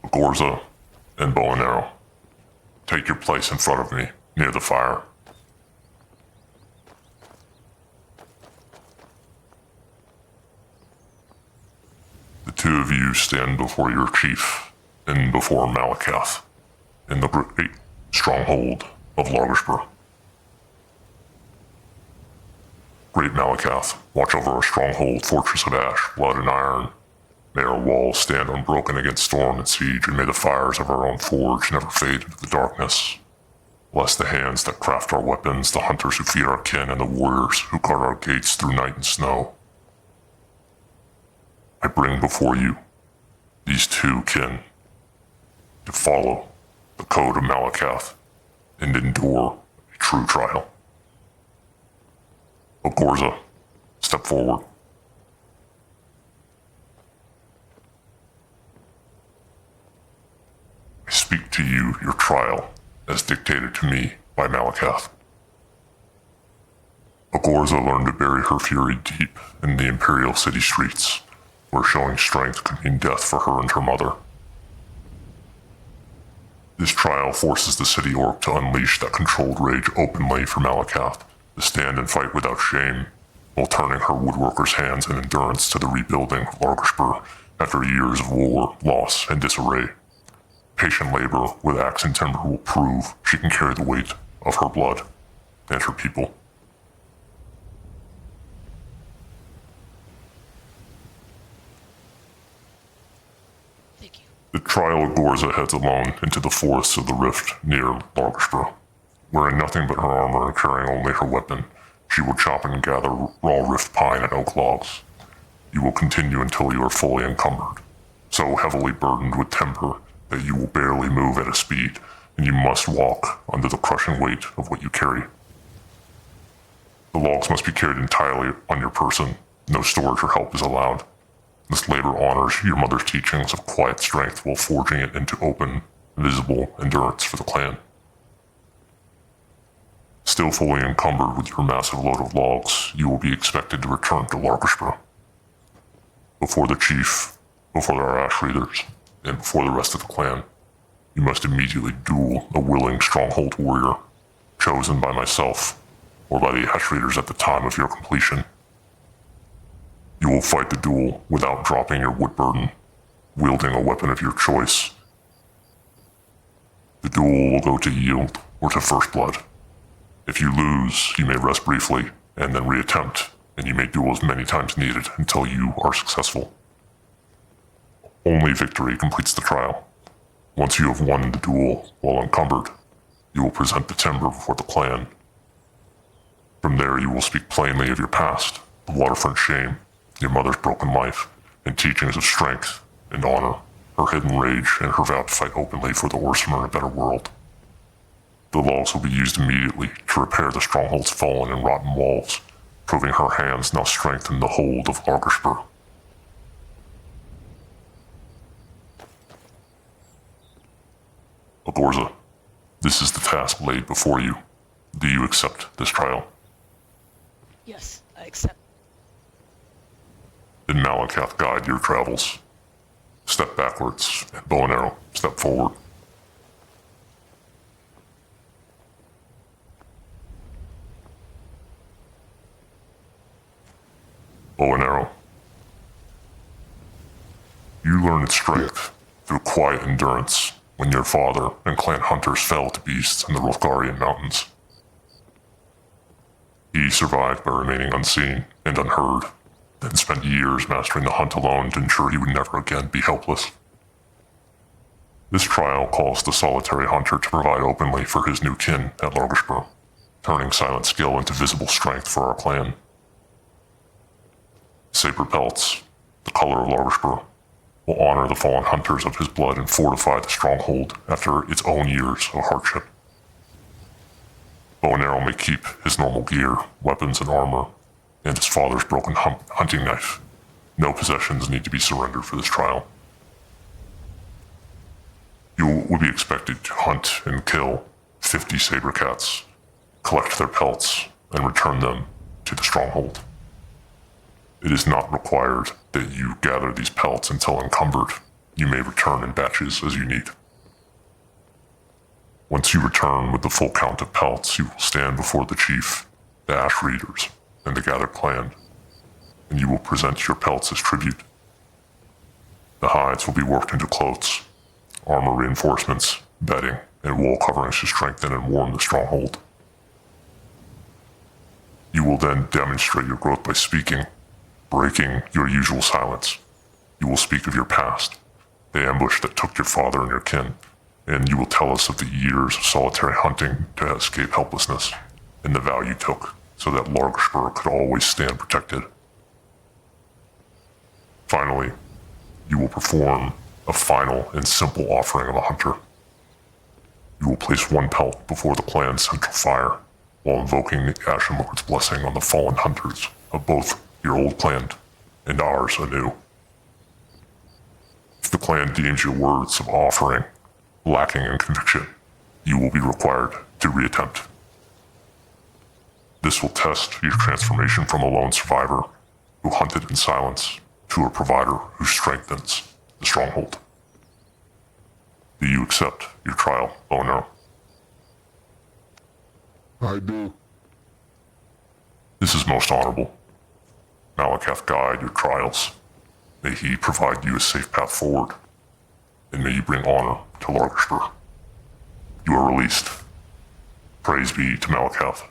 Agorza and Bo-N-Aro, take your place in front of me, near the fire. The two of you stand before your chief and before Malakath in the great stronghold of Largashbur. Great Malakath, watch over our stronghold, fortress of ash, blood, and iron. May our walls stand unbroken against storm and siege, and may the fires of our own forge never fade into the darkness. Bless the hands that craft our weapons, the hunters who feed our kin, and the warriors who guard our gates through night and snow. I bring before you these two kin to follow the code of Malakath and endure a true trial. Agorza, step forward. I speak to you your trial as dictated to me by Malakath. Agorza learned to bury her fury deep in the Imperial City streets, where showing strength could mean death for her and her mother. This trial forces the city orc to unleash that controlled rage openly for Malakath, to stand and fight without shame, while turning her woodworker's hands and endurance to the rebuilding of Largashbur after years of war, loss, and disarray. Patient labor with axe and timber will prove she can carry the weight of her blood and her people. Thank you. The trial Agorza heads alone into the forests of the rift near Largashbur. Wearing nothing but her armor and carrying only her weapon, she will chop and gather raw rift pine and oak logs. You will continue until you are fully encumbered, so heavily burdened with timber that you will barely move at a speed, and you must walk under the crushing weight of what you carry. The logs must be carried entirely on your person. No storage or help is allowed. This labor honors your mother's teachings of quiet strength while forging it into open, visible endurance for the clan. Still fully encumbered with your massive load of logs, you will be expected to return to Largashbur. Before the chief, before our ash readers, and before the rest of the clan, you must immediately duel a willing stronghold warrior, chosen by myself or by the ash readers at the time of your completion. You will fight the duel without dropping your wood burden, wielding a weapon of your choice. The duel will go to yield or to first blood. If you lose, you may rest briefly and then reattempt, and you may duel as many times needed until you are successful. Only victory completes the trial. Once you have won the duel while encumbered, you will present the timber before the clan. From there, you will speak plainly of your past, the waterfront shame, your mother's broken life, and teachings of strength and honor, her hidden rage, and her vow to fight openly for the Orsimer in a better world. The logs will be used immediately to repair the stronghold's fallen and rotten walls, proving her hands now strengthen the hold of Largashbur. Agorza, this is the task laid before you. Do you accept this trial? Yes, I accept. Then Malakath guide your travels. Step backwards, and Bo-N-Aro, step forward. Bo-N-Aro. You learned strength through quiet endurance when your father and clan hunters fell to beasts in the Rolfgarian mountains. He survived by remaining unseen and unheard, then spent years mastering the hunt alone to ensure he would never again be helpless. This trial calls the solitary hunter to provide openly for his new kin at Largashbur, turning silent skill into visible strength for our clan. Saber pelts, the color of Largashbur, will honor the fallen hunters of his blood and fortify the stronghold after its own years of hardship. Bo-N-Aro may keep his normal gear, weapons, and armor, and his father's broken hunting knife. No possessions need to be surrendered for this trial. You will be expected to hunt and kill 50 saber cats, collect their pelts, and return them to the stronghold. It is not required that you gather these pelts until encumbered. You may return in batches as you need. Once you return with the full count of pelts, you will stand before the chief, the Ash Readers, and the gathered clan, and you will present your pelts as tribute. The hides will be worked into cloaks, armor reinforcements, bedding, and wall coverings to strengthen and warm the stronghold. You will then demonstrate your growth by speaking, breaking your usual silence. You will speak of your past, the ambush that took your father and your kin, and you will tell us of the years of solitary hunting to escape helplessness, and the vow you took so that Larkspur could always stand protected. Finally, you will perform a final and simple offering of a hunter. You will place one pelt before the clan's central fire, while invoking the Ashen Lord's blessing on the fallen hunters of both your old clan and ours anew. If the clan deems your words of offering lacking in conviction, you will be required to reattempt. This will test your transformation from a lone survivor who hunted in silence to a provider who strengthens the stronghold. Do you accept your trial, Bo-N-Aro? I do. This is most honorable. Malakath guide your trials. May he provide you a safe path forward, and may you bring honor to Larkspur. You are released. Praise be to Malakath.